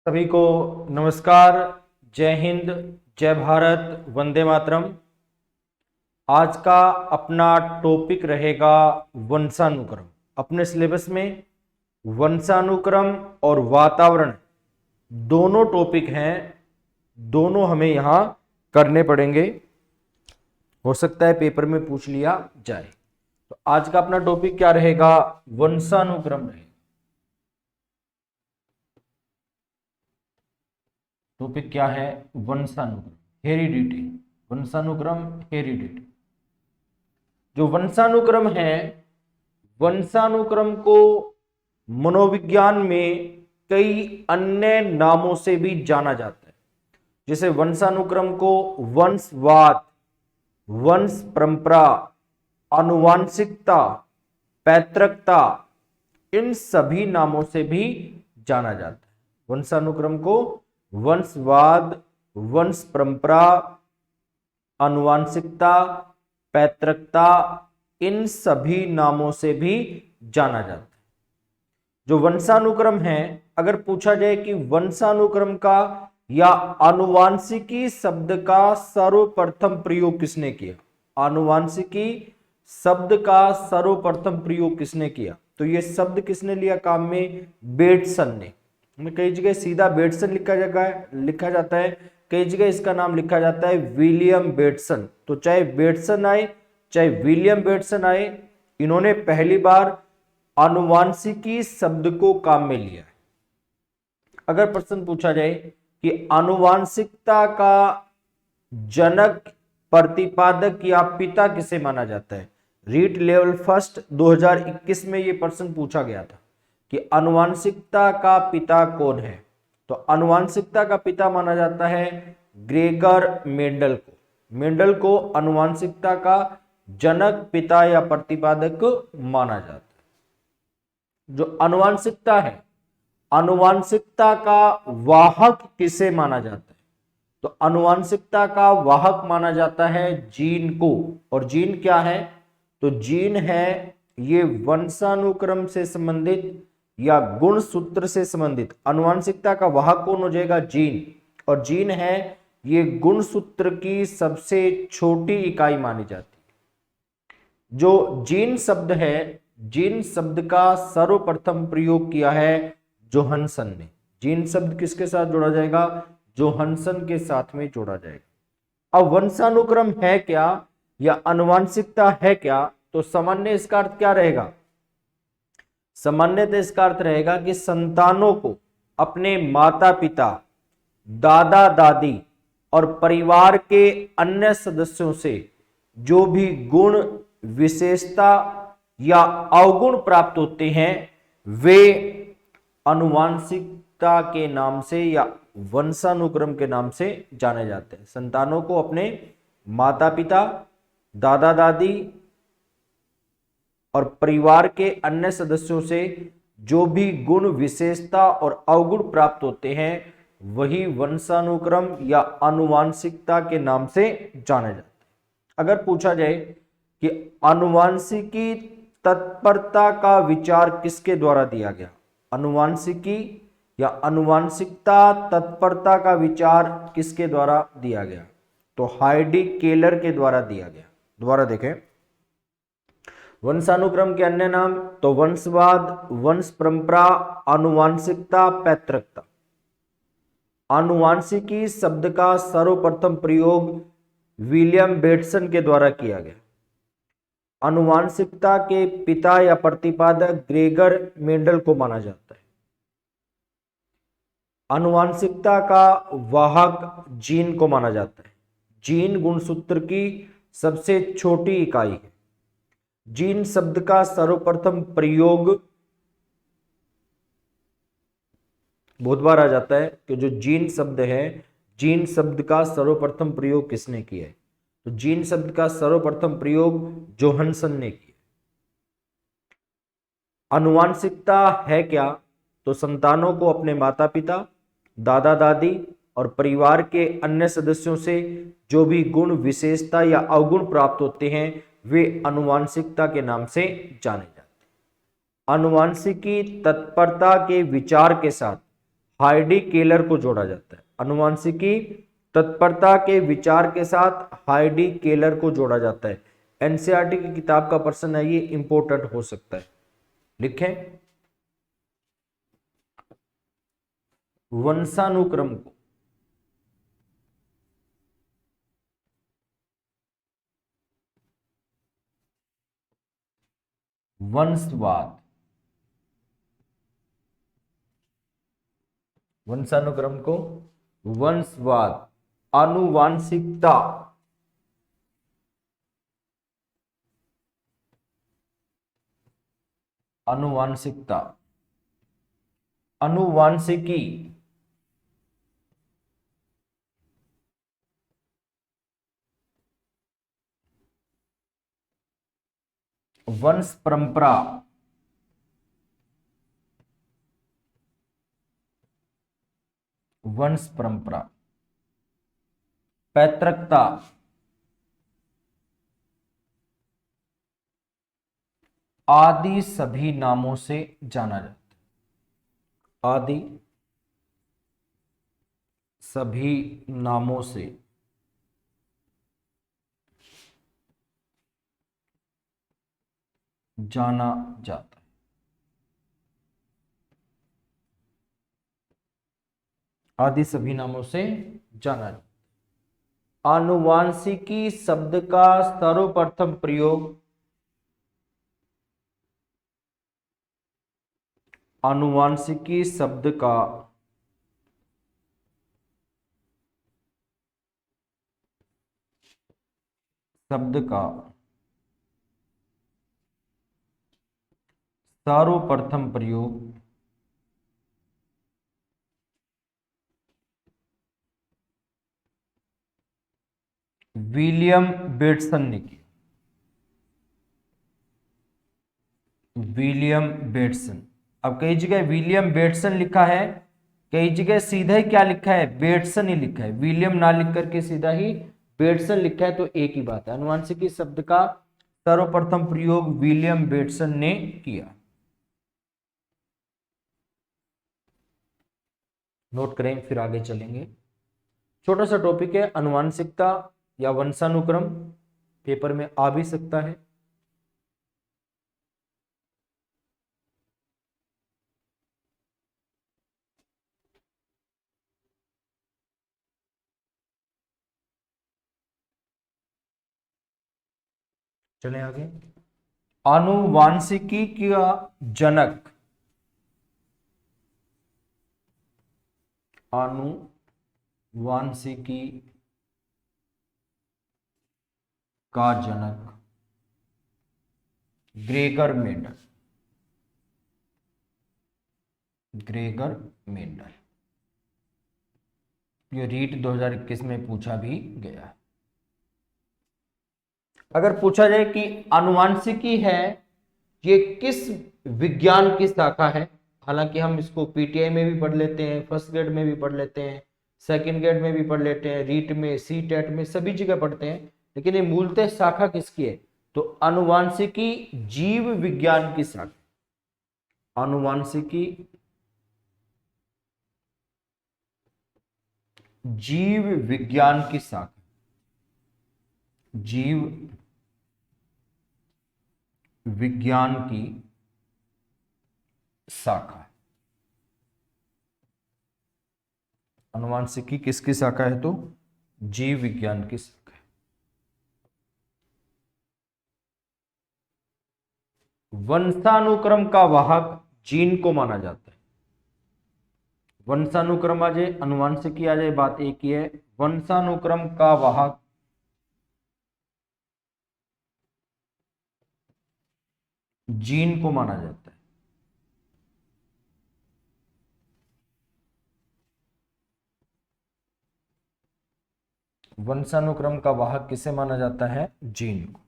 सभी को नमस्कार। जय हिंद, जय भारत, वंदे मातरम। आज का अपना टॉपिक रहेगा वंशानुक्रम। अपने सिलेबस में वंशानुक्रम और वातावरण दोनों टॉपिक हैं, दोनों हमें यहां करने पड़ेंगे। हो सकता है पेपर में पूछ लिया जाए। तो आज का अपना टॉपिक क्या रहेगा? वंशानुक्रम रहेगा। टॉपिक क्या है? वंशानुक्रम, हेरिडिटी। वंशानुक्रम, हेरिडिटी। जो वंशानुक्रम है, वंशानुक्रम को मनोविज्ञान में कई अन्य नामों से भी जाना जाता है। जैसे वंशानुक्रम को वंशवाद, वंश परंपरा, आनुवांशिकता, पैतृकता, इन सभी नामों से भी जाना जाता है। वंशानुक्रम को वंशवाद, वंश परंपरा, आनुवांशिकता, पैतृकता, इन सभी नामों से भी जाना जाता है। जो वंशानुक्रम है, अगर पूछा जाए कि वंशानुक्रम का या आनुवांशिकी शब्द का सर्वप्रथम प्रयोग किसने किया, आनुवांशिकी शब्द का सर्वप्रथम प्रयोग किसने किया, तो ये शब्द किसने लिया काम में? बेटसन ने। कई जगह सीधा बेटसन लिखा जाता है, कई जगह इसका नाम लिखा जाता है विलियम बेटसन। तो चाहे बेटसन आए चाहे विलियम बेटसन आए, इन्होंने पहली बार आनुवांशिकी शब्द को काम में लिया है। अगर प्रश्न पूछा जाए कि आनुवांशिकता का जनक, प्रतिपादक या पिता किसे माना जाता है, रीट लेवल फर्स्ट 2021 में यह प्रश्न पूछा गया था कि आनुवांशिकता का पिता कौन है। तो आनुवांशिकता का पिता माना जाता है ग्रेगर मेंडल को। मेंडल को आनुवांशिकता का जनक, पिता या प्रतिपादक माना जाता है। जो आनुवांशिकता है, आनुवांशिकता का वाहक किसे माना जाता है, तो आनुवांशिकता का वाहक माना जाता है जीन को। और जीन क्या है, तो जीन है ये वंशानुक्रम से संबंधित या गुणसूत्र से संबंधित। आनुवांशिकता का वाहक कौन हो जाएगा? जीन। और जीन है ये गुणसूत्र की सबसे छोटी इकाई मानी जाती है। जो जीन शब्द है, जीन शब्द का सर्वप्रथम प्रयोग किया है जोहानसन ने। जीन शब्द किसके साथ जोड़ा जाएगा? जोहानसन के साथ में जोड़ा जाएगा। अब वंशानुक्रम है क्या या आनुवांशिकता है क्या, तो सामान्य इसका अर्थ क्या रहेगा? सामान्यतः इसका अर्थ रहेगा कि संतानों को अपने माता पिता, दादा दादी और परिवार के अन्य सदस्यों से जो भी गुण, विशेषता या अवगुण प्राप्त होते हैं वे आनुवांशिकता के नाम से या वंशानुक्रम के नाम से जाने जाते हैं। संतानों को अपने माता पिता, दादा दादी और परिवार के अन्य सदस्यों से जो भी गुण, विशेषता और अवगुण प्राप्त होते हैं वही वंशानुक्रम या आनुवांशिकता के नाम से जाने जाते हैं। अगर पूछा जाए कि आनुवांशिकी तत्परता का विचार किसके द्वारा दिया गया, आनुवांशिकी या आनुवांशिकता तत्परता का विचार किसके द्वारा दिया गया, तो हाइडी केलर के द्वारा दिया गया। दोबारा देखें, वंशानुक्रम के अन्य नाम तो वंशवाद, वंश परंपरा, आनुवांशिकता, पैतृकता। आनुवांशिकी शब्द का सर्वप्रथम प्रयोग विलियम बेटसन के द्वारा किया गया। आनुवांशिकता के पिता या प्रतिपादक ग्रेगर मेंडल को माना जाता है। आनुवांशिकता का वाहक जीन को माना जाता है। जीन गुणसूत्र की सबसे छोटी इकाई है। जीन शब्द का सर्वप्रथम प्रयोग बहुत बार आ जाता है कि जो जीन शब्द है, जीन शब्द का सर्वप्रथम प्रयोग किसने किया है, तो जीन शब्द का सर्वप्रथम प्रयोग जोहानसन ने किया। आनुवांशिकता है क्या, तो संतानों को अपने माता पिता, दादा दादी और परिवार के अन्य सदस्यों से जो भी गुण, विशेषता या अवगुण प्राप्त होते हैं वे आनुवांशिकता के नाम से जाने जाते हैं। आनुवांशिकी तत्परता के विचार के साथ हाइडी केलर को जोड़ा जाता है। अनुवांशिकी तत्परता के विचार के साथ हाइडी केलर को जोड़ा जाता है। एनसीईआरटी की किताब का प्रश्न है, ये इंपॉर्टेंट हो सकता है। लिखें, वंशानुक्रम को वंशवाद, वंशानुक्रम को वंशवाद, आनुवांशिकता, आनुवांशिकता, आनुवांशिकी, वंश परंपरा, वंश परंपरा, पैतृकता, आदि सभी नामों से जाना जाता है। आदि सभी नामों से जाना जाता है। आदि सभी नामों से जाना जाता है। आनुवांशिकी शब्द का सर्वप्रथम प्रयोग, आनुवांशिकी शब्द का सर्वप्रथम प्रयोग विलियम बेटसन ने किया। विलियम बेटसन, अब कई जगह विलियम बेटसन लिखा है, कई जगह सीधा ही क्या लिखा है, बेटसन ही लिखा है। विलियम ना लिख करके सीधा ही बेटसन लिखा है, तो एक ही बात है। आनुवांशिकी शब्द का सर्वप्रथम प्रयोग विलियम बेटसन ने किया। नोट करें, फिर आगे चलेंगे। छोटा सा टॉपिक है, आनुवांशिकता या वंशानुक्रम, पेपर में आ भी सकता है। चलें आगे। आनुवांशिकी का जनक, आनुवांशिकी का जनक ग्रेगर मेंडल, ग्रेगर मेंडल। ये रीट 2021 में पूछा भी गया है। अगर पूछा जाए कि आनुवांशिकी है ये किस विज्ञान की शाखा है, हालांकि हम इसको पीटीआई में भी पढ़ लेते हैं, फर्स्ट ग्रेड में भी पढ़ लेते हैं, सेकंड ग्रेड में भी पढ़ लेते हैं, रीट में, सी टेट में, सभी जगह पढ़ते हैं, लेकिन ये मूलतः शाखा किसकी है, तो आनुवांशिकी जीव विज्ञान की शाखा। आनुवांशिकी जीव विज्ञान की शाखा, जीव विज्ञान की शाखा। आनुवांशिकी किसकी शाखा है, तो जीव विज्ञान की शाखा है। वंशानुक्रम का वाहक जीन को माना जाता है। वंशानुक्रम आ जाए, आनुवांशिकी आ जाए, बात एक ही है। वंशानुक्रम का वाहक जीन को माना जाता है। वंशानुक्रम का वाहक किसे माना जाता है, जीन को।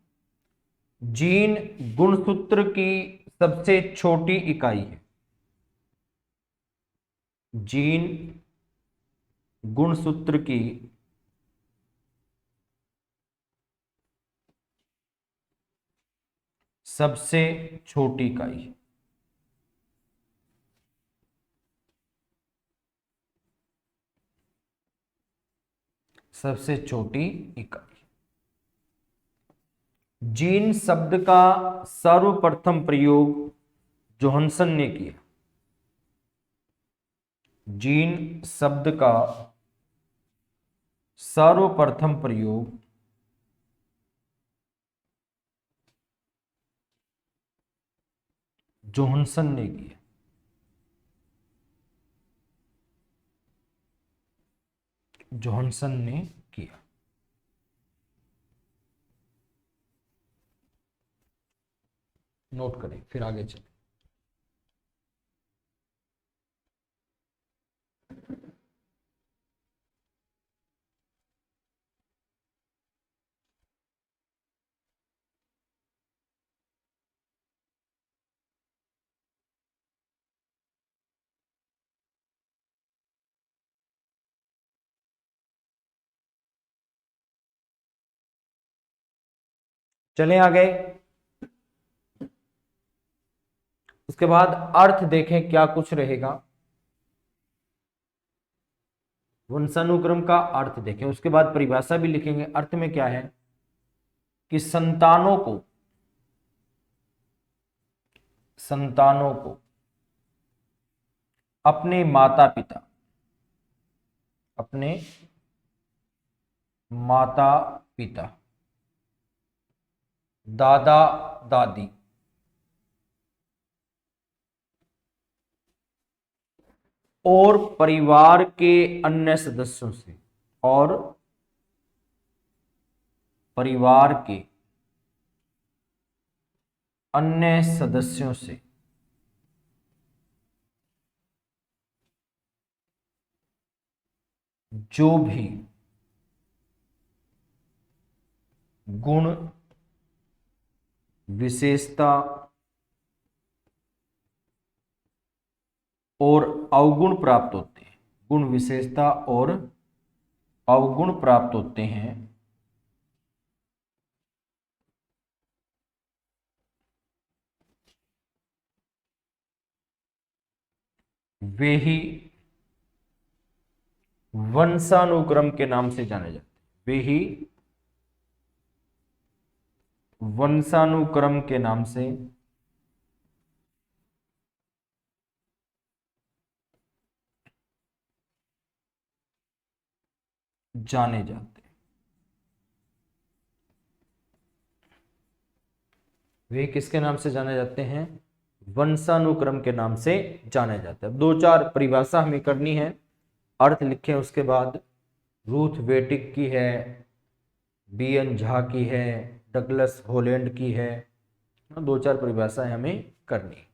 जीन गुणसूत्र की सबसे छोटी इकाई है। जीन गुणसूत्र की सबसे छोटी इकाई है। सबसे छोटी इकाई। जीन शब्द का सर्वप्रथम प्रयोग जोहानसन ने किया। जीन शब्द का सर्वप्रथम प्रयोग जोहानसन ने किया। जोहानसन ने किया। नोट करें, फिर आगे चलें। चलें आगे। उसके बाद अर्थ देखें क्या कुछ रहेगा। वंशानुक्रम का अर्थ देखें, उसके बाद परिभाषा भी लिखेंगे। अर्थ में क्या है कि संतानों को अपने माता पिता, दादा दादी और परिवार के अन्य सदस्यों से, और परिवार के अन्य सदस्यों से जो भी गुण विशेषता और अवगुण प्राप्त होते हैं, गुण विशेषता और अवगुण प्राप्त होते हैं, वे ही वंशानुक्रम के नाम से जाने जाते हैं। वे ही वंशानुक्रम के नाम से जाने जाते हैं। वे किसके नाम से जाने जाते हैं? वंशानुक्रम के नाम से जाने जाते हैं। 2-4 परिभाषा हमें करनी है, अर्थ लिखें। उसके बाद रूथ वेटिक की है, बीएन झा की है, डगलस हॉलैंड की है। 2-4 परिभाषाएं हमें करनी है।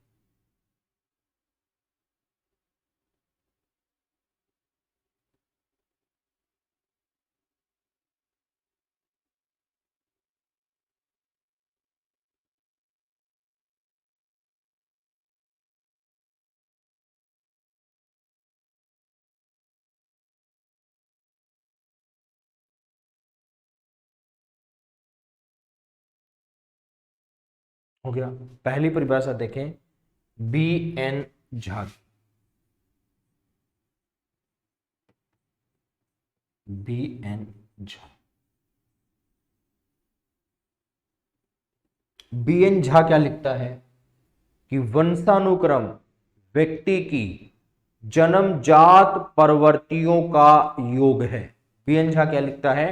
हो गया। पहली परिभाषा देखें, B N Jha. B N Jha, B N Jha क्या लिखता है कि वंशानुक्रम व्यक्ति की जन्मजात प्रवृत्तियों का योग है। बी एन झा क्या लिखता है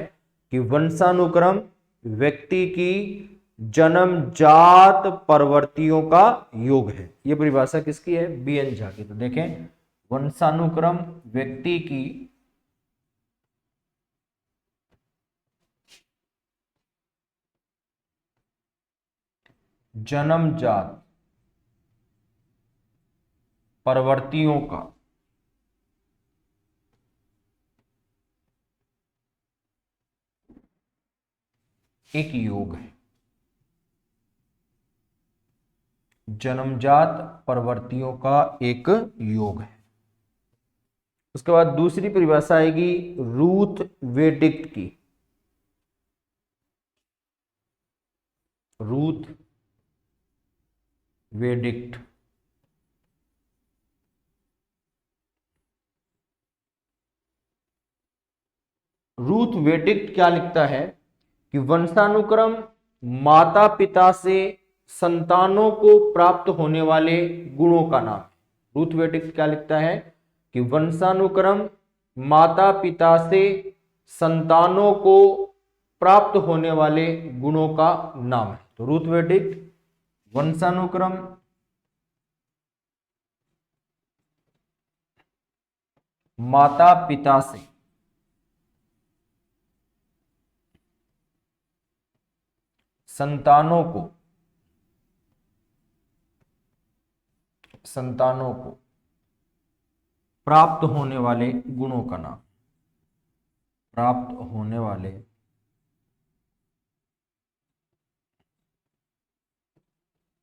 कि वंशानुक्रम व्यक्ति की जन्मजात प्रवृत्तियों का योग है। यह परिभाषा किसकी है? बी एन झा की। तो देखें, वंशानुक्रम व्यक्ति की जन्मजात प्रवृत्तियों का एक योग है। जन्मजात प्रवृत्तियों का एक योग है। उसके बाद दूसरी परिभाषा आएगी रूथ वेडिक्ट की। रूथ वेडिक्ट, रूथ वेडिक्ट क्या लिखता है कि वंशानुक्रम माता पिता से संतानों को प्राप्त होने वाले गुणों का नाम है। रूथ वेडिक्ट क्या लिखता है कि वंशानुक्रम माता पिता से संतानों को प्राप्त होने वाले गुणों का नाम है। तो रूथ वेडिक्ट वंशानुक्रम माता पिता से संतानों को प्राप्त होने वाले गुणों का नाम, प्राप्त होने वाले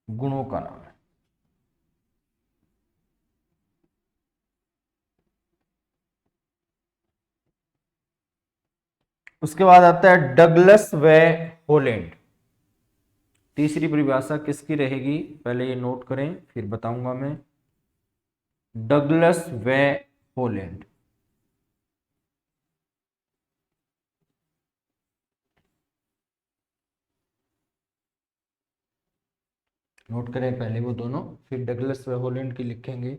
गुणों का नाम है। उसके बाद आता है डगलस व होलैंड। तीसरी परिभाषा किसकी रहेगी, पहले ये नोट करें फिर बताऊंगा मैं। डगलस व होलैंड। नोट करें पहले वो दोनों, फिर डगलस व होलैंड की लिखेंगे।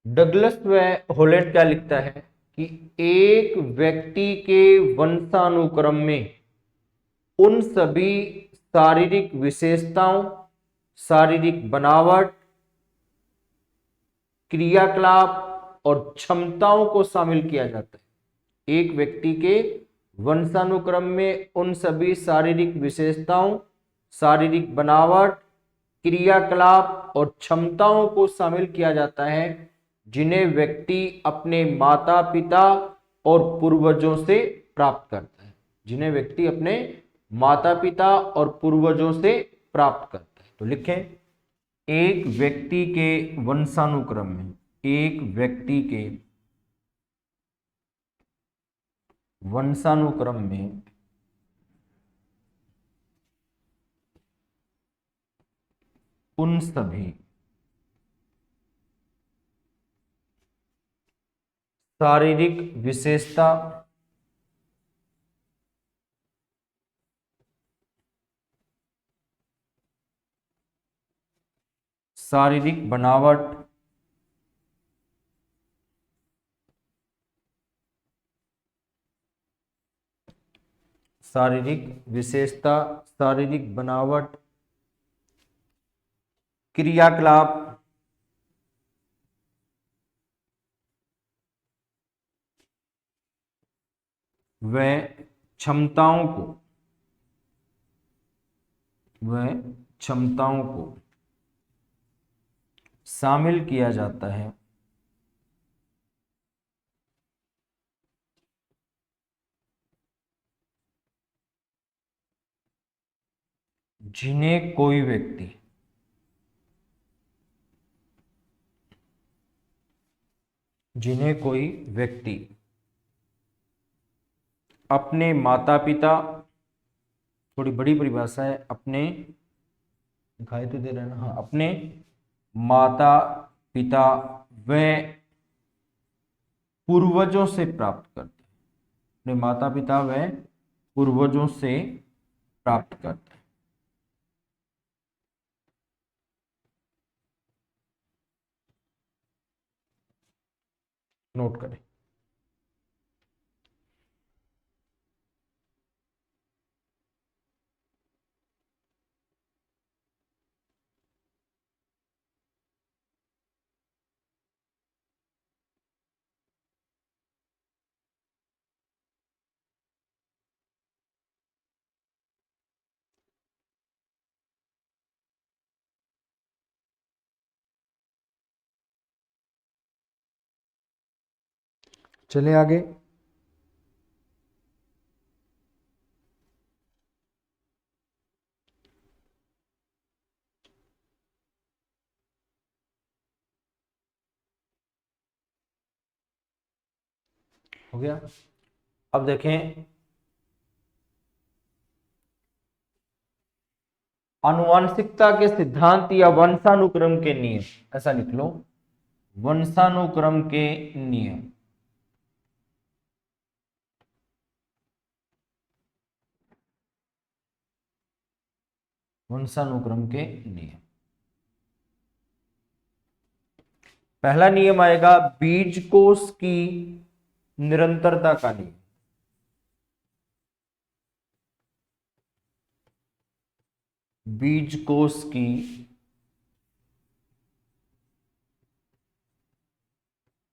डगलस व होलैंड क्या लिखता है कि एक व्यक्ति के वंशानुक्रम में उन सभी शारीरिक विशेषताओं, शारीरिक बनावट, क्रियाकलाप और क्षमताओं को शामिल किया जाता है। एक व्यक्ति के वंशानुक्रम में उन सभी शारीरिक विशेषताओं, शारीरिक बनावट, क्रियाकलाप और क्षमताओं को शामिल किया जाता है जिन्हें व्यक्ति अपने माता पिता और पूर्वजों से प्राप्त करता है। जिन्हें व्यक्ति अपने माता पिता और पूर्वजों से प्राप्त करता है। तो लिखें, एक व्यक्ति के वंशानुक्रम में, एक व्यक्ति के वंशानुक्रम में उन सभी शारीरिक विशेषता, शारीरिक बनावट, शारीरिक विशेषता, शारीरिक बनावट, क्रियाकलाप व क्षमताओं को शामिल किया जाता है जिन्हें कोई व्यक्ति अपने माता पिता, थोड़ी बड़ी परिभाषा है, अपने दिखाई तो दे रहा है ना, हाँ, अपने माता पिता व पूर्वजों से प्राप्त करते हैं। अपने माता पिता व पूर्वजों से प्राप्त करते हैं। नोट करें। चले आगे। हो गया। अब देखें, आनुवांशिकता के सिद्धांत या वंशानुक्रम के नियम, ऐसा लिख लो, वंशानुक्रम के नियम। वंशानुक्रम के नियम, पहला नियम आएगा बीजकोश की निरंतरता का नियम। बीजकोश की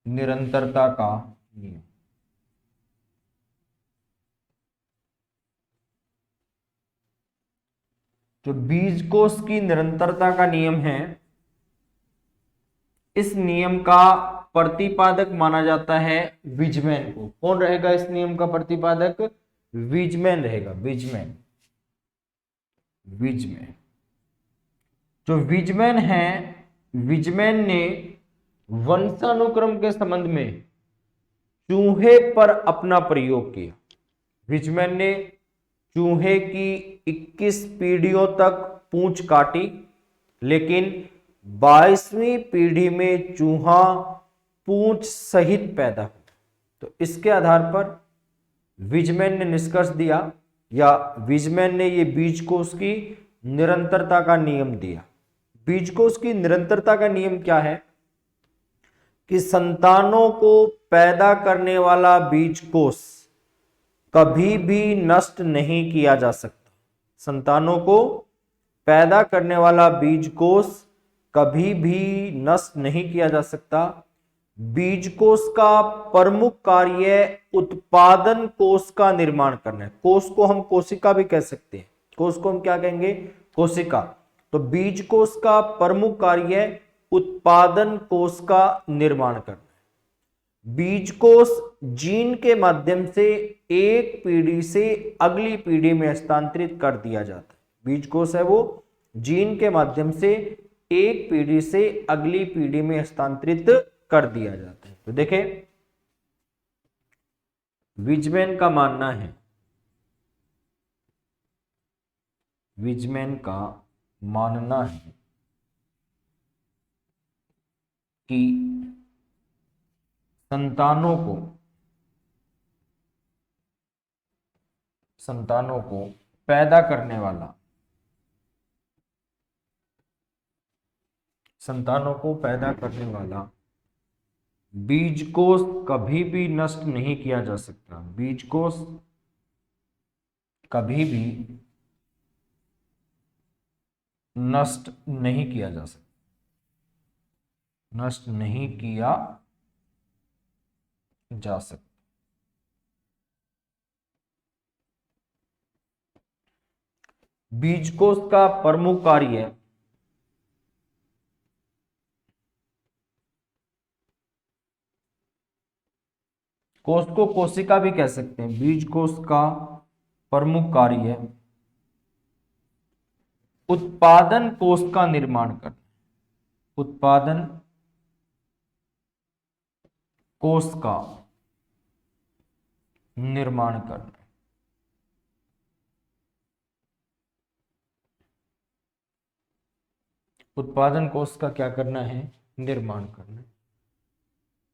निरंतरता का नियम। जो बीजकोश की निरंतरता का नियम है, इस नियम का प्रतिपादक माना जाता है विजमैन को। कौन रहेगा इस नियम का प्रतिपादक? विजमैन रहेगा, विजमैन। विजमैन, जो विजमैन है, विजमैन ने वंशानुक्रम के संबंध में चूहे पर अपना प्रयोग किया। विजमैन ने चूहे की 21 पीढ़ियों तक पूंछ काटी, लेकिन 22वीं पीढ़ी में चूहा पूंछ सहित पैदा हुआ। तो इसके आधार पर विजमैन ने निष्कर्ष दिया, या विजमैन ने ये बीजकोश की निरंतरता का नियम दिया। बीजकोश की निरंतरता का नियम क्या है कि संतानों को पैदा करने वाला बीजकोश कभी भी नष्ट नहीं किया जा सकता। संतानों को पैदा करने वाला बीजकोश कभी भी नष्ट नहीं किया जा सकता। बीजकोश का प्रमुख कार्य उत्पादन कोश का निर्माण करना है। कोश को हम कोशिका भी कह सकते हैं। कोश को हम क्या कहेंगे? कोशिका। तो बीजकोश का प्रमुख कार्य उत्पादन कोश का निर्माण करना है। बीजकोश जीन के माध्यम से एक पीढ़ी से अगली पीढ़ी में हस्तांतरित कर दिया जाता है। बीजकोश है वो जीन के माध्यम से एक पीढ़ी से अगली पीढ़ी में हस्तांतरित कर दिया जाता है। तो देखें, विजमैन का मानना है, विजमैन का मानना है कि संतानों को पैदा करने वाला, संतानों को पैदा करने वाला बीजकोश कभी भी नष्ट नहीं किया जा सकता। बीजकोश कभी भी नष्ट नहीं किया जा सकता, नष्ट नहीं किया जा सकता। बीजकोश का प्रमुख कार्य कोश को कोशिका भी कह सकते हैं। बीजकोश का प्रमुख कार्य उत्पादन कोश का निर्माण करना, उत्पादन कोश का निर्माण करना। उत्पादन कोश का क्या करना है? निर्माण करना।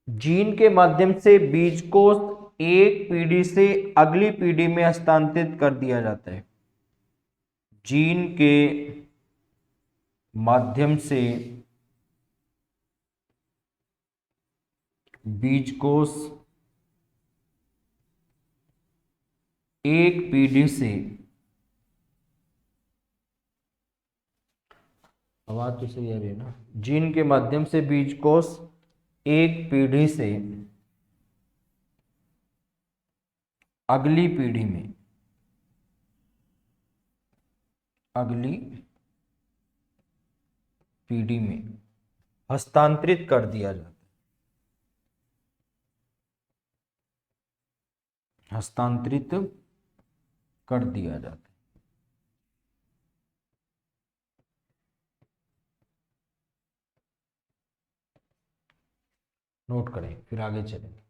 जीन के माध्यम से बीजकोश एक पीढ़ी से अगली पीढ़ी में हस्तांतरित कर दिया जाता है। जीन के माध्यम से बीजकोश एक पीढ़ी से, आवाज तो सही आ रही है ना? जीन के माध्यम से बीजकोश एक पीढ़ी से अगली पीढ़ी में, अगली पीढ़ी में हस्तांतरित कर दिया जाता है। हस्तांतरित कर दिया जाता है। नोट करें, फिर आगे चलेंगे।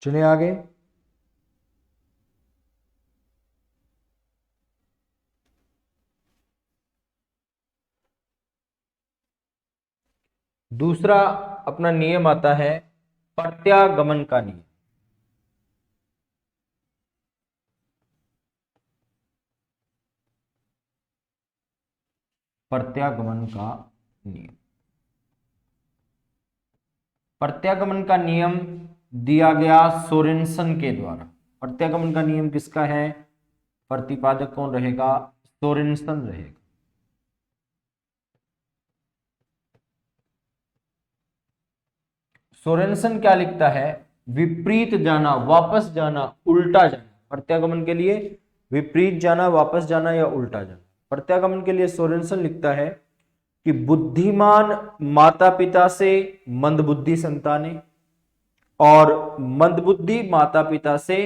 चलिए आगे। दूसरा अपना नियम आता है प्रत्यागमन का नियम। प्रत्यागमन का नियम। प्रत्यागमन का नियम दिया गया सोरेनसन के द्वारा। प्रत्यागमन का नियम किसका है? प्रतिपादक कौन रहेगा? सोरेनसन रहेगा। सोरेनसन क्या लिखता है? विपरीत जाना, वापस जाना, उल्टा जाना। प्रत्यागमन के लिए विपरीत जाना, वापस जाना या उल्टा जाना। प्रत्यागमन के लिए सोरेनसन लिखता है कि बुद्धिमान माता पिता से मंदबुद्धि संतानें और मंदबुद्धि माता पिता से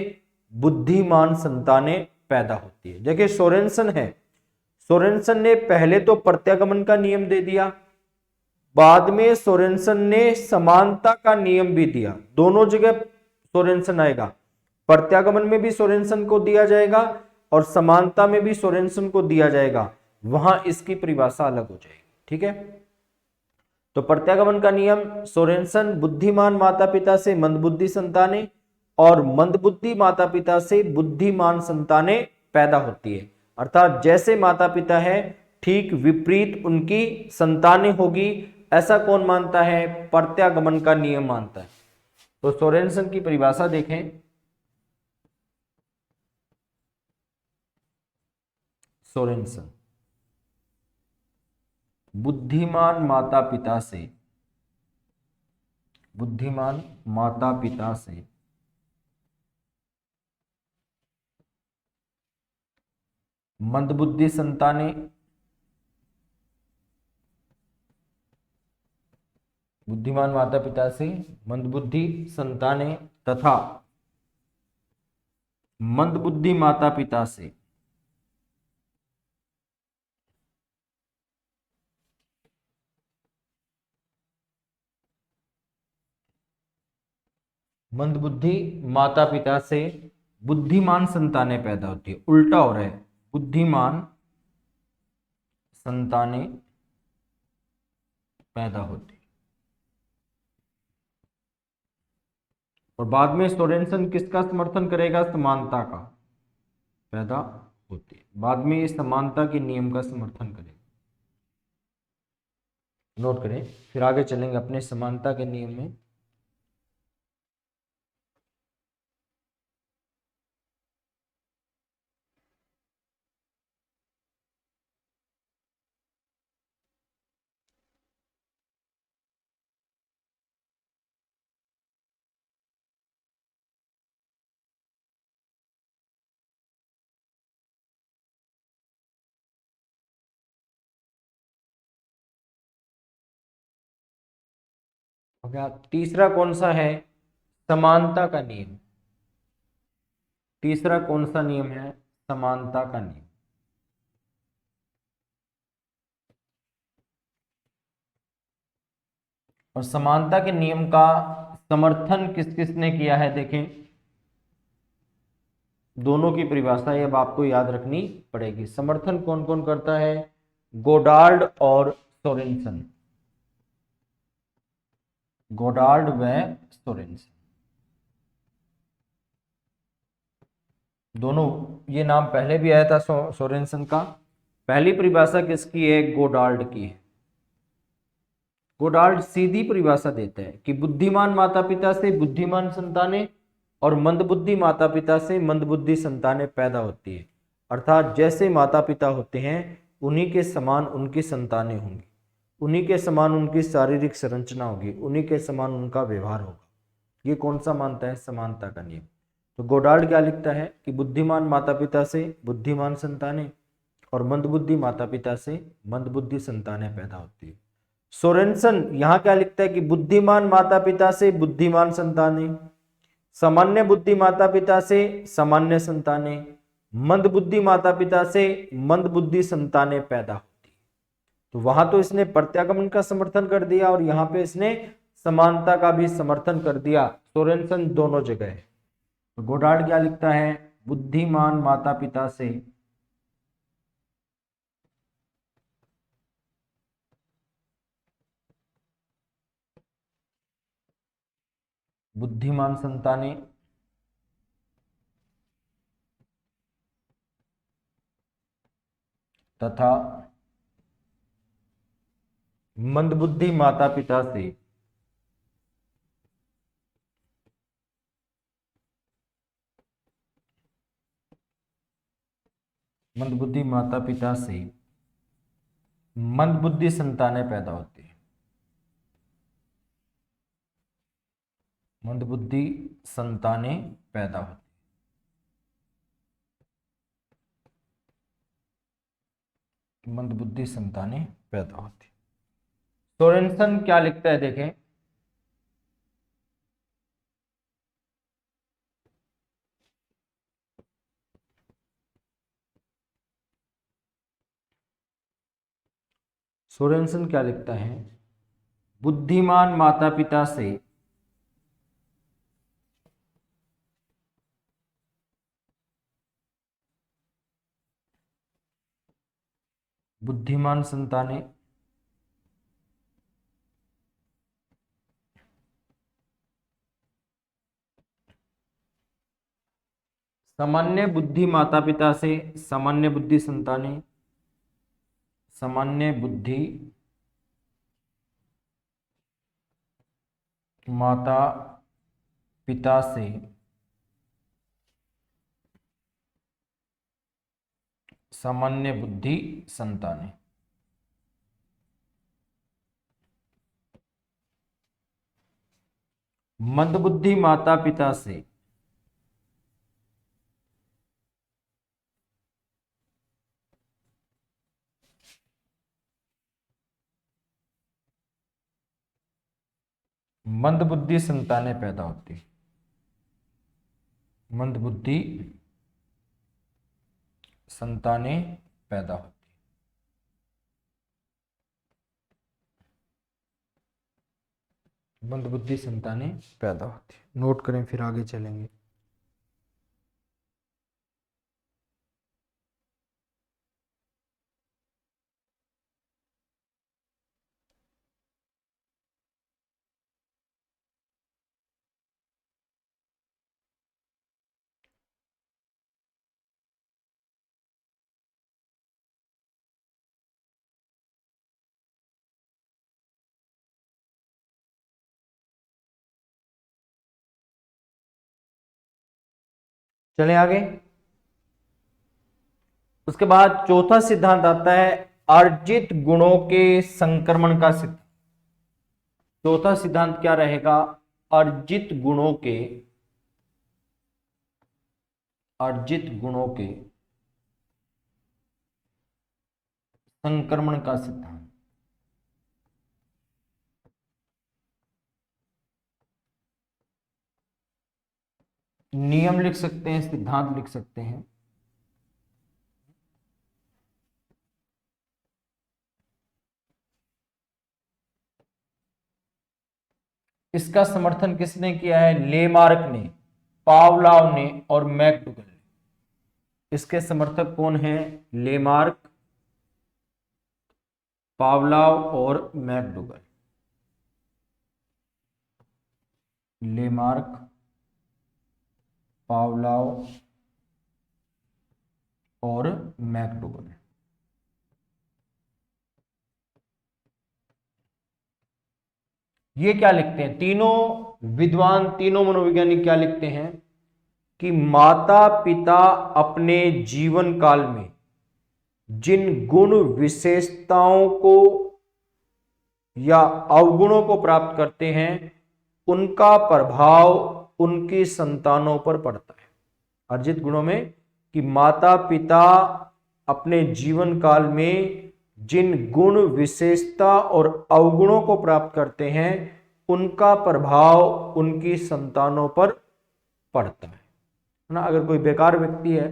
बुद्धिमान संतानें पैदा होती है। देखिए सोरेनसन ने पहले तो प्रत्यागमन का नियम दे दिया, बाद में सोरेनसन ने समानता का नियम भी दिया। दोनों जगह सोरेनसन आएगा, प्रत्यागमन में भी सोरेनसन को दिया जाएगा और समानता में भी सोरेनसन को दिया जाएगा। वहां इसकी परिभाषा अलग हो जाएगी। ठीक है, तो प्रत्यागमन का नियम सोरेनसन बुद्धिमान माता पिता से मंदबुद्धि संतानें और मंदबुद्धि माता पिता से बुद्धिमान संतानें पैदा होती है। अर्थात जैसे माता पिता है ठीक विपरीत उनकी संतानें होगी, ऐसा कौन मानता है? प्रत्यागमन का नियम मानता है। तो सोरेनसन की परिभाषा देखें। सोरेनसन बुद्धिमान माता पिता से मंदबुद्धि संतानें, बुद्धिमान माता पिता से मंदबुद्धि संतानें तथा मंदबुद्धि माता पिता से बुद्धिमान संतानें पैदा होती है। उल्टा हो रहा है, बुद्धिमान संतानें पैदा होती है। और बाद में सोरेनसन किसका समर्थन करेगा? समानता का पैदा होती है। बाद में ये समानता के नियम का समर्थन करेगा। नोट करें, फिर आगे चलेंगे अपने समानता के नियम में। तीसरा कौन सा है? समानता का नियम। तीसरा कौन सा नियम है? समानता का नियम। और समानता के नियम का समर्थन किस किस ने किया है? देखें, दोनों की परिभाषा अब आपको याद रखनी पड़ेगी। समर्थन कौन कौन करता है? गोडार्ड और सोरेनसन। गोडार्ड व सोरेनसन दोनों, ये नाम पहले भी आया था सोरेनसन का। पहली परिभाषा किसकी है? गोडार्ड की है। गोडार्ड सीधी परिभाषा देता है कि बुद्धिमान माता पिता से बुद्धिमान संतानें और मंदबुद्धि माता पिता से मंदबुद्धि संतानें पैदा होती है। अर्थात जैसे माता पिता होते हैं उन्हीं के समान उनकी संतानें होंगी, उन्हीं के समान उनकी शारीरिक संरचना होगी, उन्हीं के समान उनका व्यवहार होगा। ये कौन सा मानता है? समानता का नियम। तो गोडार्ड क्या लिखता है कि बुद्धिमान माता पिता से बुद्धिमान संतानें और मंदबुद्धि माता पिता से मंदबुद्धि संतानें पैदा होती है। सोरेनसन यहां क्या लिखता है कि बुद्धिमान माता पिता से बुद्धिमान संतानें, सामान्य बुद्धि माता पिता से सामान्य संतानें, मंदबुद्धि माता पिता से मंदबुद्धि संतानें पैदा होती है। तो वहां तो इसने प्रत्यागमन का समर्थन कर दिया और यहाँ पे इसने समानता का भी समर्थन कर दिया। सोरेनसन दोनों जगह है। तो गोडार्ड क्या लिखता है, बुद्धिमान माता पिता से बुद्धिमान संतानें तथा मंदबुद्धि माता पिता से मंदबुद्धि माता पिता से मंदबुद्धि संतानें पैदा होती है। मंदबुद्धि संतानें पैदा होती है। मंदबुद्धि संतानें पैदा होती है। सोरेनसन क्या लिखता है देखें, सोरेनसन क्या लिखता है, बुद्धिमान माता पिता से बुद्धिमान संतानें सामान्य बुद्धि माता पिता से सामान्य बुद्धि संतानें सामान्य बुद्धि माता पिता से सामान्य बुद्धि संतानें। मंदबुद्धि माता पिता से मंदबुद्धि संतानें पैदा होती है। मंदबुद्धि संतानें पैदा होती है। मंदबुद्धि संतानें पैदा होती है। नोट करें, फिर आगे चलेंगे। चलें आगे। उसके बाद चौथा सिद्धांत आता है अर्जित गुणों के संक्रमण का सिद्धांत। चौथा सिद्धांत क्या रहेगा, अर्जित गुणों के संक्रमण का सिद्धांत। नियम लिख सकते हैं, सिद्धांत लिख सकते हैं। इसका समर्थन किसने किया है, लेमार्क ने, पावलाव ने और मैकडुगल ने। इसके समर्थक कौन हैं, लेमार्क, पावलाव और मैकडुगल। लेमार्क, पावलाव और मैकडुगल। ये क्या लिखते हैं, तीनों विद्वान, तीनों मनोवैज्ञानिक क्या लिखते हैं कि माता पिता अपने जीवन काल में जिन गुण विशेषताओं को या अवगुणों को प्राप्त करते हैं उनका प्रभाव उनकी संतानों पर पड़ता है। अर्जित गुणों में कि माता पिता अपने जीवन काल में जिन गुण विशेषता और अवगुणों को प्राप्त करते हैं उनका प्रभाव उनकी संतानों पर पड़ता है ना। अगर कोई बेकार व्यक्ति है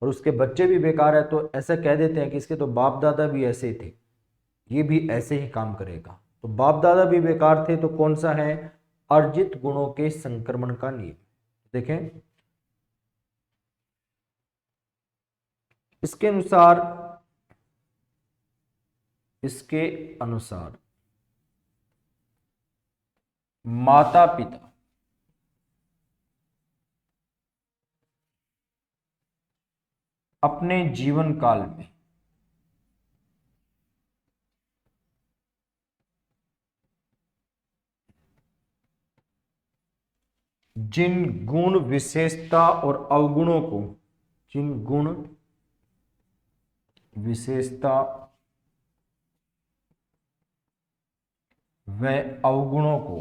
और उसके बच्चे भी बेकार है तो ऐसा कह देते हैं कि इसके तो बाप दादा भी ऐसे ही थे, ये भी ऐसे ही काम करेगा। तो बाप दादा भी बेकार थे तो कौन सा है, अर्जित गुणों के संक्रमण का नियम। देखें, इसके अनुसार माता पिता अपने जीवन काल में जिन गुण विशेषता और अवगुणों को, जिन गुण विशेषता व अवगुणों को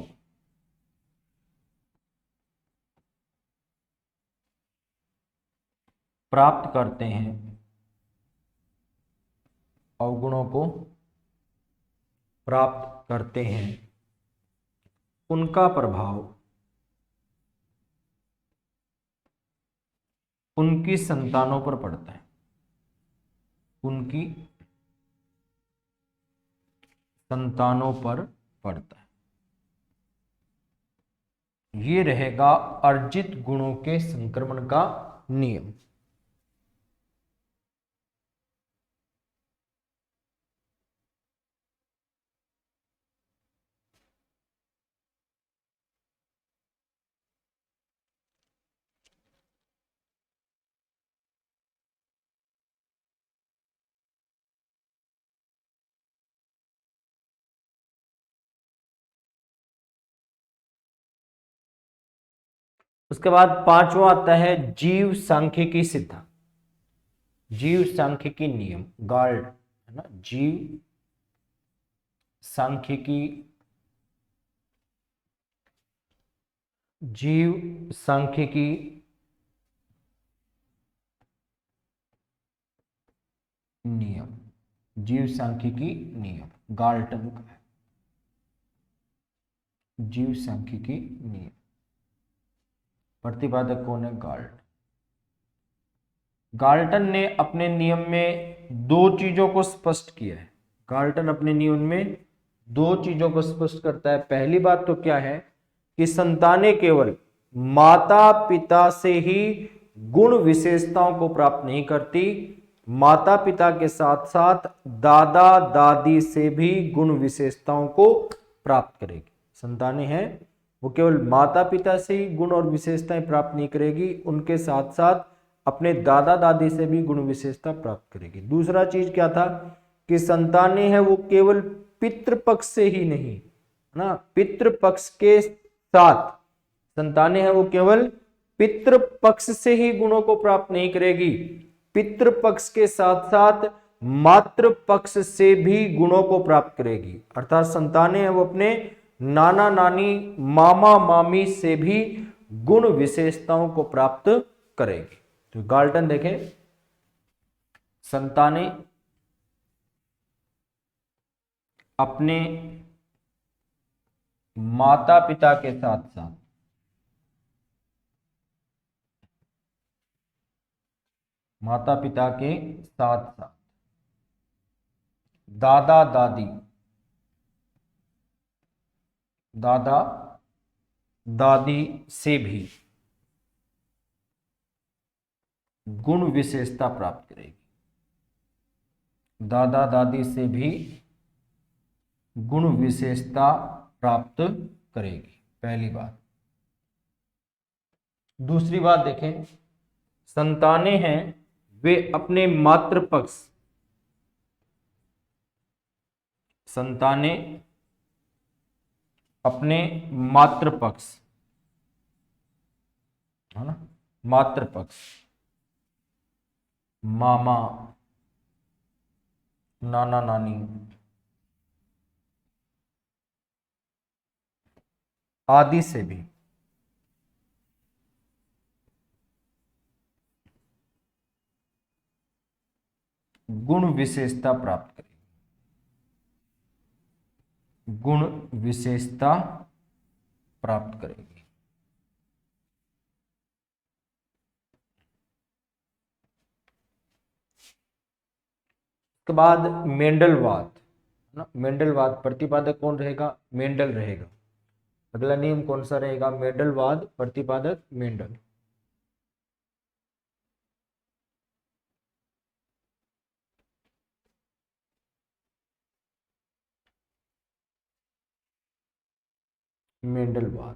प्राप्त करते हैं, अवगुणों को प्राप्त करते हैं, उनका प्रभाव उनकी संतानों पर पड़ता है, उनकी संतानों पर पड़ता है। ये रहेगा अर्जित गुणों के संक्रमण का नियम। उसके बाद पांचवा आता है जीव सांख्यिकी सिद्धांत, जीव सांख्यिकी नियम, गाल्ट है ना, जीव सांख्यिकी, जीव सांख्यिकी नियम, जीव सांख्यिकी नियम गाल्टन का है, जीव सांख्यिकी नियम। प्रतिपादक कौन है? गाल्ट। गाल्टन ने अपने नियम में दो चीजों को स्पष्ट किया है। गाल्टन अपने नियम में दो चीजों को स्पष्ट करता है। पहली बात तो क्या है कि संतानें केवल माता पिता से ही गुण विशेषताओं को प्राप्त नहीं करती, माता पिता के साथ साथ दादा दादी से भी गुण विशेषताओं को प्राप्त करेगी। संतानें हैं वो केवल माता पिता से ही गुण और विशेषताएं प्राप्त नहीं करेगी, उनके साथ साथ अपने दादा दादी से भी गुण विशेषता प्राप्त करेगी। दूसरा चीज क्या था कि संतानें हैं वो केवल पितृपक्ष से ही नहीं, ना, पितृपक्ष के साथ संतानें हैं वो केवल पितृपक्ष से ही गुणों को प्राप्त नहीं करेगी, पितृपक्ष के साथ साथ मातृपक्ष से भी गुणों को प्राप्त करेगी। अर्थात संतानें हैं वो अपने नाना नानी मामा मामी से भी गुण विशेषताओं को प्राप्त करेगी। तो गाल्टन देखें, संतानें अपने माता पिता के साथ साथ माता पिता के साथ साथ दादा दादी, दादा दादी से भी गुण विशेषता प्राप्त करेगी, दादा दादी से भी गुण विशेषता प्राप्त करेगी। पहली बात। दूसरी बात देखें, संतानें हैं वे अपने मातृपक्ष, संतानें अपने मातृपक्ष, है ना, मातृपक्ष, मामा नाना नानी आदि से भी गुण विशेषता प्राप्त करेगी, गुण विशेषता प्राप्त करेगी। उसके बाद मेंडलवाद, ना, मेंडलवाद प्रतिपादक कौन रहेगा? मेंडल रहेगा। अगला नियम कौन सा रहेगा? मेंडलवाद, प्रतिपादक मेंडल। मेंडलवाद,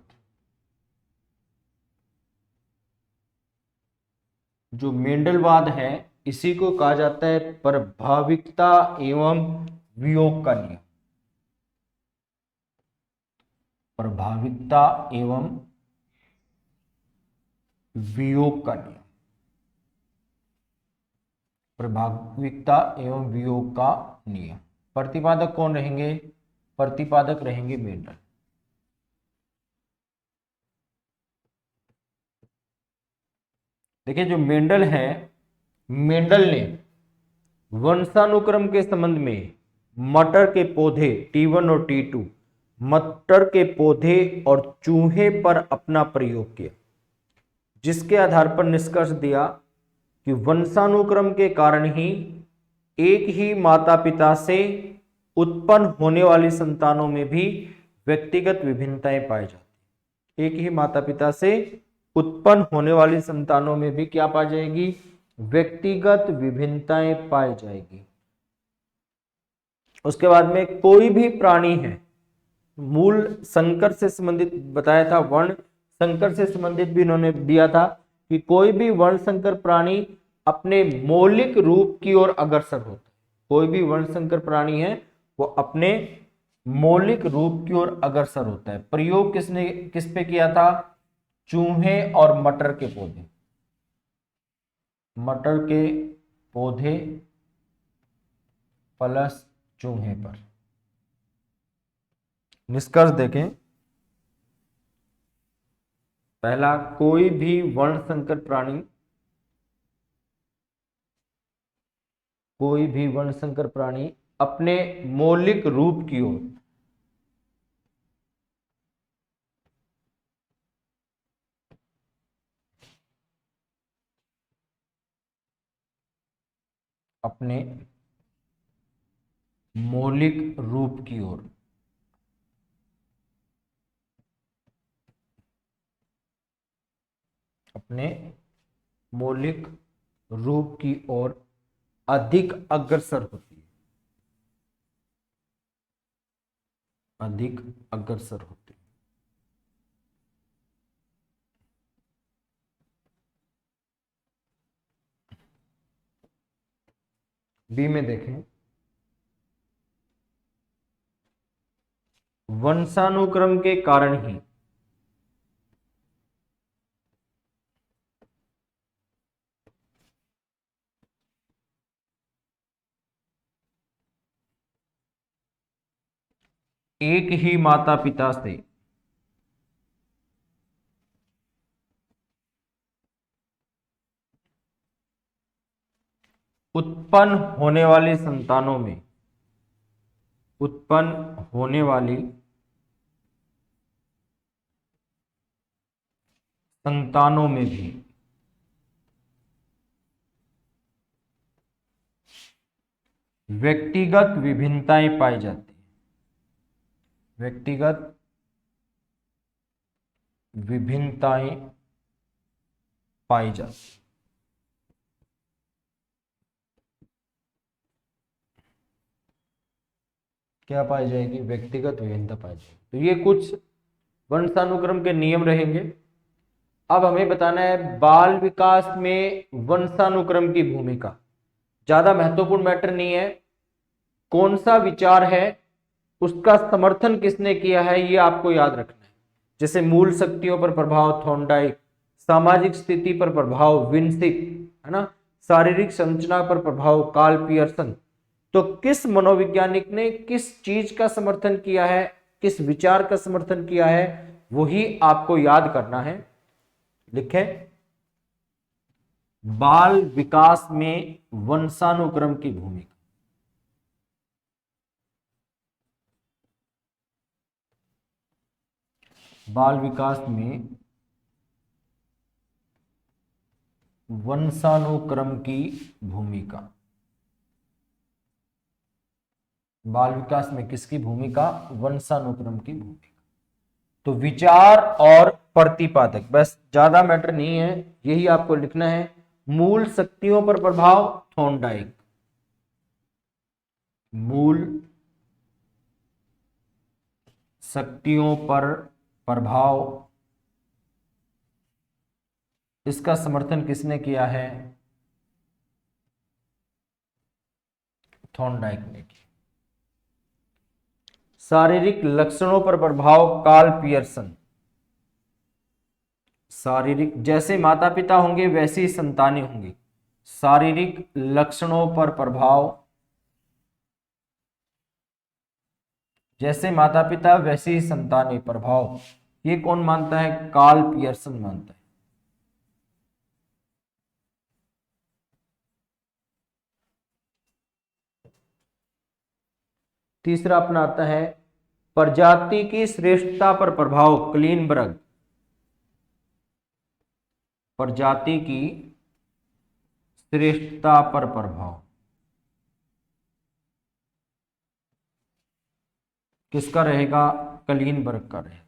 जो मेंडलवाद है इसी को कहा जाता है प्रभाविकता एवं वियोग का नियम। प्रभाविकता एवं वियोग का नियम, प्रभाविकता एवं वियोग का नियम। प्रतिपादक कौन रहेंगे? प्रतिपादक रहेंगे मेंडल। देखिए जो मेंडल है, मेंडल ने वंशानुक्रम के संबंध में मटर के पौधे T1 और T2, मटर के पौधे और चूहे पर अपना प्रयोग किया, जिसके आधार पर निष्कर्ष दिया कि वंशानुक्रम के कारण ही एक ही माता पिता से उत्पन्न होने वाली संतानों में भी व्यक्तिगत विभिन्नताएं पाई जाती। एक ही माता पिता से उत्पन्न होने वाली संतानों में भी क्या पाई जाएगी? व्यक्तिगत विभिन्नताएं पाई जाएगी। उसके बाद में कोई भी प्राणी है, मूल संकर से संबंधित बताया था, वर्ण संकर से संबंधित भी इन्होंने दिया था कि कोई भी वर्ण संकर प्राणी अपने मौलिक रूप की ओर अग्रसर होता है। कोई भी वर्ण संकर प्राणी है वो अपने मौलिक रूप की ओर अग्रसर होता है। प्रयोग किस पे किया था? चूहे और मटर के पौधे, मटर के पौधे प्लस चूहे पर। निष्कर्ष देखें, पहला, कोई भी वर्ण संकर प्राणी, कोई भी वर्ण संकर प्राणी अपने मौलिक रूप की ओर अपने मौलिक रूप की ओर अपने मौलिक रूप की ओर अधिक अग्रसर होती है, अधिक अग्रसर होती है। बी में देखें, वंशानुक्रम के कारण ही एक ही माता पिता से उत्पन्न होने वाली संतानों में, उत्पन्न होने वाली संतानों में भी व्यक्तिगत विभिन्नताएं पाई जाती हैं, व्यक्तिगत विभिन्नताएं पाई जाती। क्या पाई जाएगी? व्यक्तिगत विभिन्नता पाई जाएगी। तो ये कुछ वंशानुक्रम के नियम रहेंगे। अब हमें बताना है बाल विकास में वंशानुक्रम की भूमिका। ज्यादा महत्वपूर्ण मैटर नहीं है, कौन सा विचार है उसका समर्थन किसने किया है ये आपको याद रखना है। जैसे मूल शक्तियों पर प्रभाव थॉर्नडाइक, सामाजिक स्थिति पर प्रभाव विन्सिक, है ना, शारीरिक संरचना पर प्रभाव कार्ल पियर्सन। तो किस मनोवैज्ञानिक ने किस चीज का समर्थन किया है, किस विचार का समर्थन किया है, वही आपको याद करना है। लिखें, बाल विकास में वंशानुक्रम की भूमिका। बाल विकास में वंशानुक्रम की भूमिका। बाल विकास में किसकी भूमिका? वंशानुक्रम की भूमिका। तो विचार और प्रतिपादक, बस ज्यादा मैटर नहीं है, यही आपको लिखना है। मूल शक्तियों पर प्रभाव थॉर्नडाइक, मूल शक्तियों पर प्रभाव, इसका समर्थन किसने किया है? थॉर्नडाइक ने किया। शारीरिक लक्षणों पर प्रभाव कार्ल पियर्सन, शारीरिक, जैसे माता पिता होंगे वैसे ही संतानें होंगी। शारीरिक लक्षणों पर प्रभाव, जैसे माता पिता वैसे ही संतानें, प्रभाव, ये कौन मानता है? कार्ल पियर्सन मानता है। तीसरा अपना आता है प्रजाति की श्रेष्ठता पर प्रभाव, क्लीनबर्ग, प्रजाति की श्रेष्ठता पर प्रभाव किसका रहेगा? क्लीनबर्ग का रहेगा।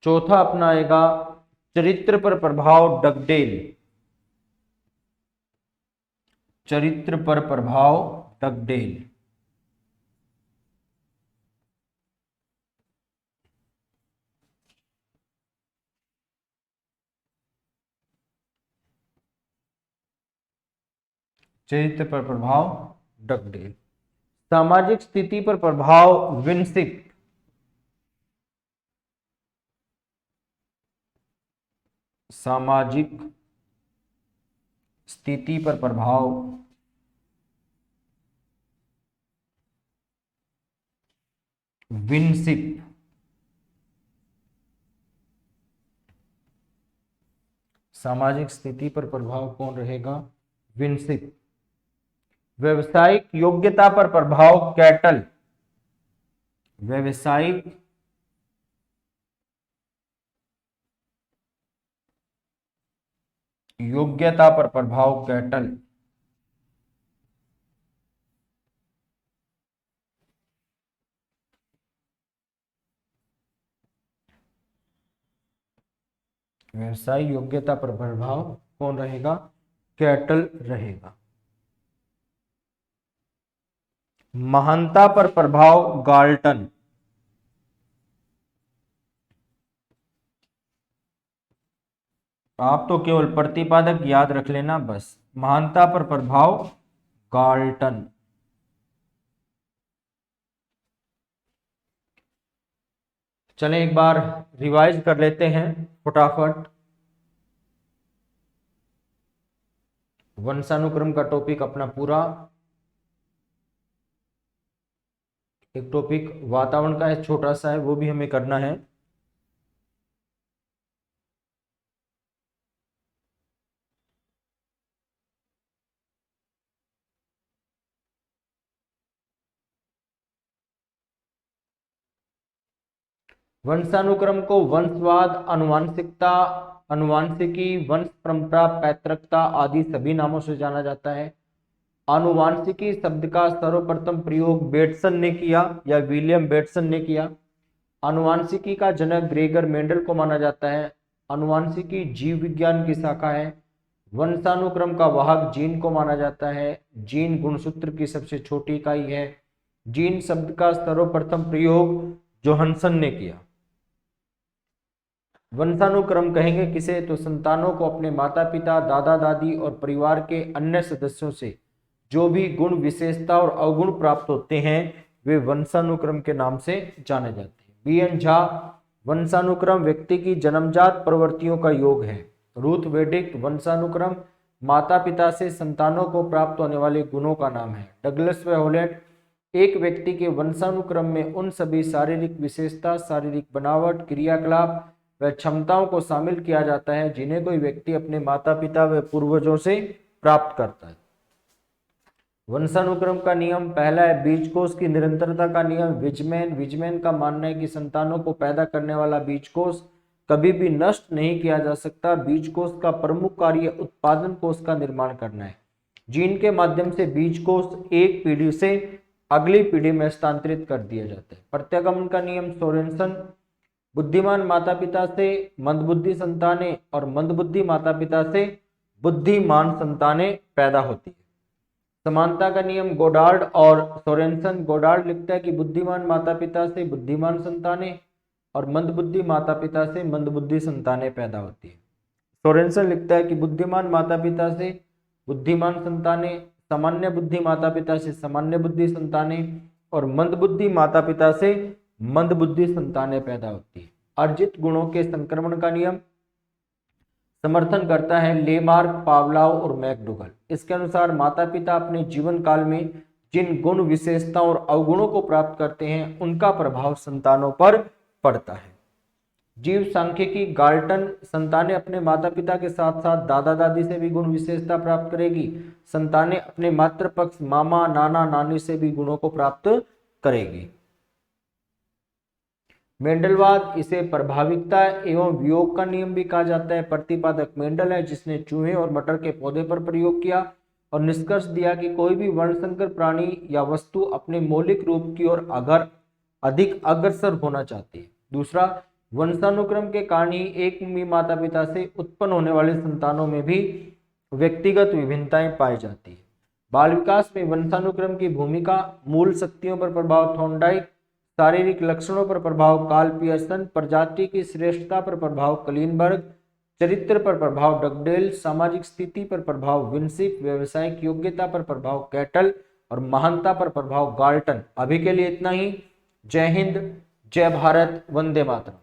चौथा अपना आएगा चरित्र पर प्रभाव, डगडेल, चरित्र पर प्रभाव डगडेल। चरित्र पर प्रभाव डगडेल। सामाजिक स्थिति पर प्रभाव विन्सिक, सामाजिक स्थिति पर प्रभाव विन्सिक। सामाजिक स्थिति पर प्रभाव कौन रहेगा? विन्सिक। व्यवसायिक योग्यता पर प्रभाव कैटल, व्यवसायिक योग्यता पर प्रभाव कैटल। व्यवसायिक योग्यता पर प्रभाव कौन रहेगा? कैटल रहेगा। महानता पर प्रभाव गाल्टन, आप तो केवल प्रतिपादक याद रख लेना बस। महानता पर प्रभाव गाल्टन। चलें एक बार रिवाइज कर लेते हैं फटाफट। वंशानुक्रम का टॉपिक अपना पूरा, एक टॉपिक वातावरण का है, छोटा सा है, वो भी हमें करना है। वंशानुक्रम को वंशवाद, अनुवांशिकता, अनुवांशिकी, वंश परंपरा, पैतृकता आदि सभी नामों से जाना जाता है। अनुवांशिकी शब्द का सर्वप्रथम प्रयोग बेटसन ने किया या विलियम बेटसन ने किया। अनुवांशिकी का जनक ग्रेगर मेंडल को माना जाता है। अनुवांशिकी जीव विज्ञान की शाखा है। वंशानुक्रम का वाहक जीन को माना जाता है। जीन गुणसूत्र की सबसे छोटी इकाई है। जीन शब्द का सर्वप्रथम प्रयोग जोहानसन ने किया। वंशानुक्रम कहेंगे किसे? तो संतानों को अपने माता पिता, दादा दादी और परिवार के अन्य सदस्यों से जो भी गुण, विशेषता और अवगुण प्राप्त होते हैं वे वंशानुक्रम के नाम से जाने जाते हैं। बी.एन. झा, वंशानुक्रम व्यक्ति की जन्मजात प्रवृत्तियों का योग है। रूथ वेडिक, वंशानुक्रम माता पिता से संतानों को प्राप्त होने वाले गुणों का नाम है। डगलस व हॉलैंड, एक व्यक्ति के वंशानुक्रम में उन सभी शारीरिक विशेषता, शारीरिक बनावट, क्रियाकलाप व क्षमताओं को शामिल किया जाता है जिन्हें कोई व्यक्ति अपने माता पिता व पूर्वजों से प्राप्त करता है। वंशानुक्रम का नियम पहला है बीजकोष की निरंतरता का नियम। विजमैन का मानना है कि संतानों को पैदा करने वाला बीजकोष कभी भी नष्ट नहीं किया जा सकता। बीजकोष का प्रमुख कार्य उत्पादन कोष का निर्माण करना है। जीन के माध्यम से बीज को एक पीढ़ी से अगली पीढ़ी में हस्तांतरित कर दिया जाता है। प्रत्यागमन का नियम सोरेनसन, बुद्धिमान माता पिता से मंदबुद्धि संतानें और मंदबुद्धि माता पिता से बुद्धिमान संतानें पैदा होती है। समानता का नियम गोडार्ड और सोरेनसन। गोडार्ड लिखता है कि बुद्धिमान माता पिता से बुद्धिमान संतानें और मंदबुद्धि माता पिता से मंदबुद्धि संतानें पैदा होती है। सोरेनसन लिखता है कि बुद्धिमान माता पिता से बुद्धिमान संतानें, सामान्य बुद्धि माता पिता से सामान्य बुद्धि संतानें और मंदबुद्धि माता पिता से मंदबुद्धि संतानें पैदा होती है। अर्जित गुणों के संक्रमण का नियम समर्थन करता है लेमार्क, पावलाव और मैकडोगल। इसके अनुसार माता पिता अपने जीवन काल में जिन गुण विशेषताओं और अवगुणों को प्राप्त करते हैं उनका प्रभाव संतानों पर पड़ता है। जीव सांख्यिकी गाल्टन, संतानें अपने माता पिता के साथ साथ दादा दादी से भी गुण विशेषता प्राप्त करेगी। संतानें अपने मातृपक्ष मामा नाना नानी से भी गुणों को प्राप्त करेगी। मेंडलवाद, इसे प्रभाविकता एवं वियोग का नियम भी कहा जाता है। प्रतिपादक मेंडल है जिसने चूहे और मटर के पौधे पर प्रयोग किया और निष्कर्ष दिया कि कोई भी वर्णसंकर प्राणी या वस्तु अपने मौलिक रूप की ओर अगर अधिक अग्रसर होना चाहती है। दूसरा, वंशानुक्रम के कारण ही एक माता पिता से उत्पन्न होने वाले संतानों में भी व्यक्तिगत विभिन्नताएं पाई जाती है। बाल विकास में वंशानुक्रम की भूमिका, मूल शक्तियों पर प्रभाव थॉर्नडाइक, शारीरिक लक्षणों पर प्रभाव कार्ल पियर्सन, प्रजाति की श्रेष्ठता पर प्रभाव क्लीनबर्ग, चरित्र पर प्रभाव डगडेल, सामाजिक स्थिति पर प्रभाव विंसिप, व्यावसायिक योग्यता पर प्रभाव कैटल और महानता पर प्रभाव गाल्टन। अभी के लिए इतना ही। जय हिंद, जय भारत, वंदे मातरम।